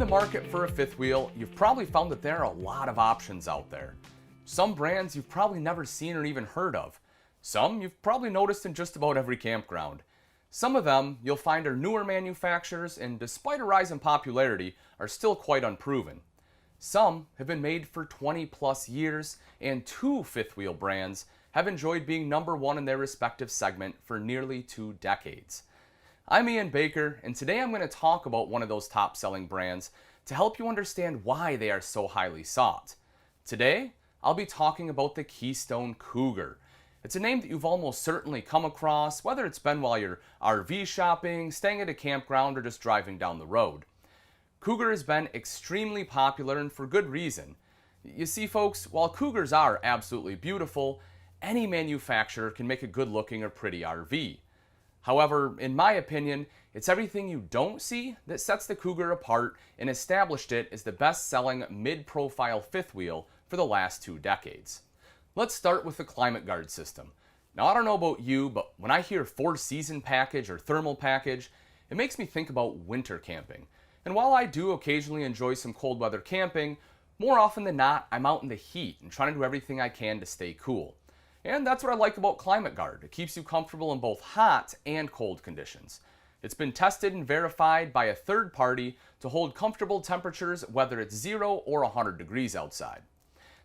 the market for a fifth wheel, you've probably found that there are a lot of options out there. Some brands you've probably never seen or even heard of. Some you've probably noticed in just about every campground. Some of them you'll find are newer manufacturers and, despite a rise in popularity, are still quite unproven. Some have been made for 20 plus years, and two fifth wheel brands have enjoyed being number one in their respective segment for nearly 2 decades. I'm Ian Baker, and today I'm going to talk about one of those top selling brands to help you understand why they are so highly sought. Today, I'll be talking about the Keystone Cougar. It's a name that you've almost certainly come across, whether it's been while you're RV shopping, staying at a campground, or just driving down the road. Cougar has been extremely popular, and for good reason. You see, folks, while Cougars are absolutely beautiful, any manufacturer can make a good-looking or pretty RV. However, in my opinion, it's everything you don't see that sets the Cougar apart and established it as the best-selling mid-profile fifth wheel for the last 2 decades. Let's start with the Climate Guard system. Now, I don't know about you, but when I hear 4-season package or thermal package, it makes me think about winter camping. And while I do occasionally enjoy some cold weather camping, more often than not, I'm out in the heat and trying to do everything I can to stay cool. And that's what I like about Climate Guard. It keeps you comfortable in both hot and cold conditions. It's been tested and verified by a third party to hold comfortable temperatures whether it's 0 or 100 degrees outside.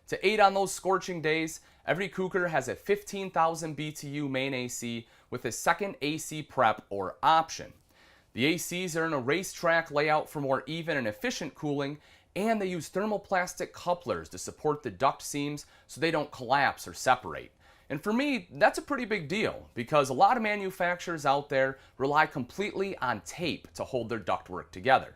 To aid on those scorching days, every Cougar has a 15,000 BTU main AC with a second AC prep or option. The ACs are in a racetrack layout for more even and efficient cooling, and they use thermoplastic couplers to support the duct seams so they don't collapse or separate. And for me, that's a pretty big deal because a lot of manufacturers out there rely completely on tape to hold their ductwork together.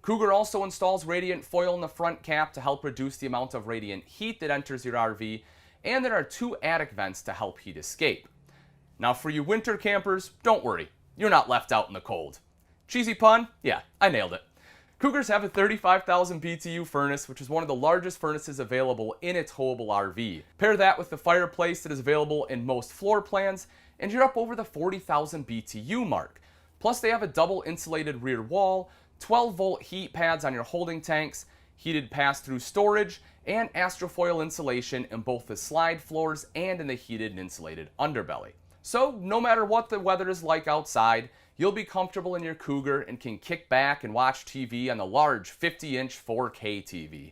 Cougar also installs radiant foil in the front cap to help reduce the amount of radiant heat that enters your RV, and there are 2 attic vents to help heat escape. Now for you winter campers, don't worry, you're not left out in the cold. Cheesy pun? Yeah, I nailed it. Cougars have a 35,000 BTU furnace, which is one of the largest furnaces available in a towable RV. Pair that with the fireplace that is available in most floor plans, and you're up over the 40,000 BTU mark. Plus they have a double insulated rear wall, 12-volt heat pads on your holding tanks, heated pass-through storage, and astrofoil insulation in both the slide floors and in the heated and insulated underbelly. So no matter what the weather is like outside, you'll be comfortable in your Cougar and can kick back and watch TV on the large 50-inch 4K TV.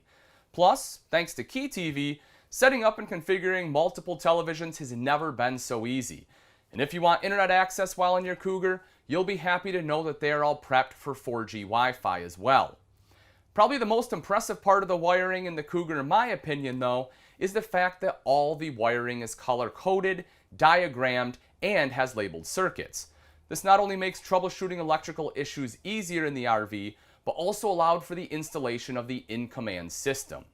Plus, thanks to Key TV, setting up and configuring multiple televisions has never been so easy. And if you want internet access while in your Cougar, you'll be happy to know that they are all prepped for 4G Wi-Fi as well. Probably the most impressive part of the wiring in the Cougar, in my opinion though, is the fact that all the wiring is color-coded, diagrammed, and has labeled circuits. This not only makes troubleshooting electrical issues easier in the RV, but also allowed for the installation of the in-command system.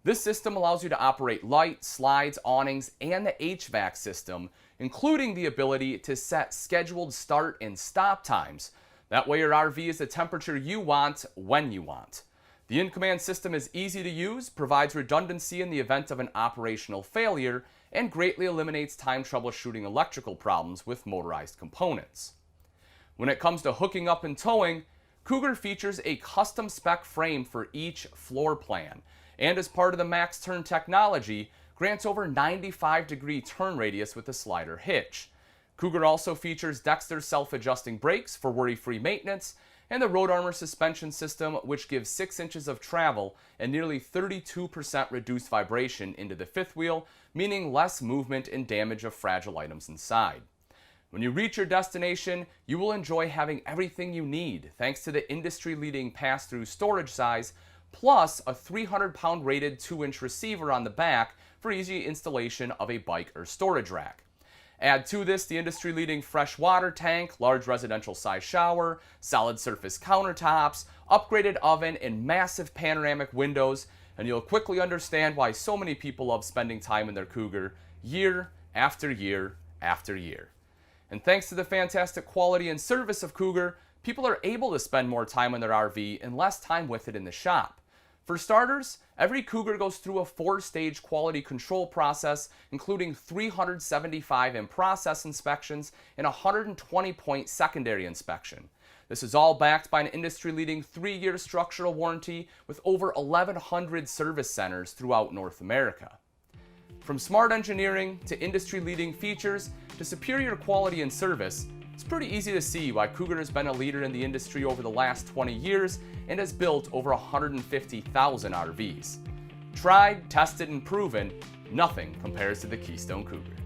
This system allows you to operate lights, slides, awnings, and the HVAC system, including the ability to set scheduled start and stop times. That way your RV is the temperature you want, when you want. The in-command system is easy to use, provides redundancy in the event of an operational failure, and greatly eliminates time troubleshooting electrical problems with motorized components. When it comes to hooking up and towing, Cougar features a custom spec frame for each floor plan, and as part of the Max Turn technology, grants over 95-degree turn radius with a slider hitch. Cougar also features Dexter's self-adjusting brakes for worry-free maintenance, and the Road Armor suspension system, which gives 6 inches of travel and nearly 32% reduced vibration into the fifth wheel, meaning less movement and damage of fragile items inside. When you reach your destination, you will enjoy having everything you need thanks to the industry-leading pass-through storage size, plus a 300-pound rated 2-inch receiver on the back for easy installation of a bike or storage rack. Add to this the industry-leading fresh water tank, large residential size shower, solid surface countertops, upgraded oven, and massive panoramic windows, and you'll quickly understand why so many people love spending time in their Cougar year after year after year. And thanks to the fantastic quality and service of Cougar, people are able to spend more time in their RV and less time with it in the shop. For starters, every Cougar goes through a 4-stage quality control process, including 375 in-process inspections and a 120-point secondary inspection. This is all backed by an industry-leading 3-year structural warranty with over 1,100 service centers throughout North America. From smart engineering to industry-leading features to superior quality and service, it's pretty easy to see why Cougar has been a leader in the industry over the last 20 years and has built over 150,000 RVs. Tried, tested, and proven, nothing compares to the Keystone Cougar.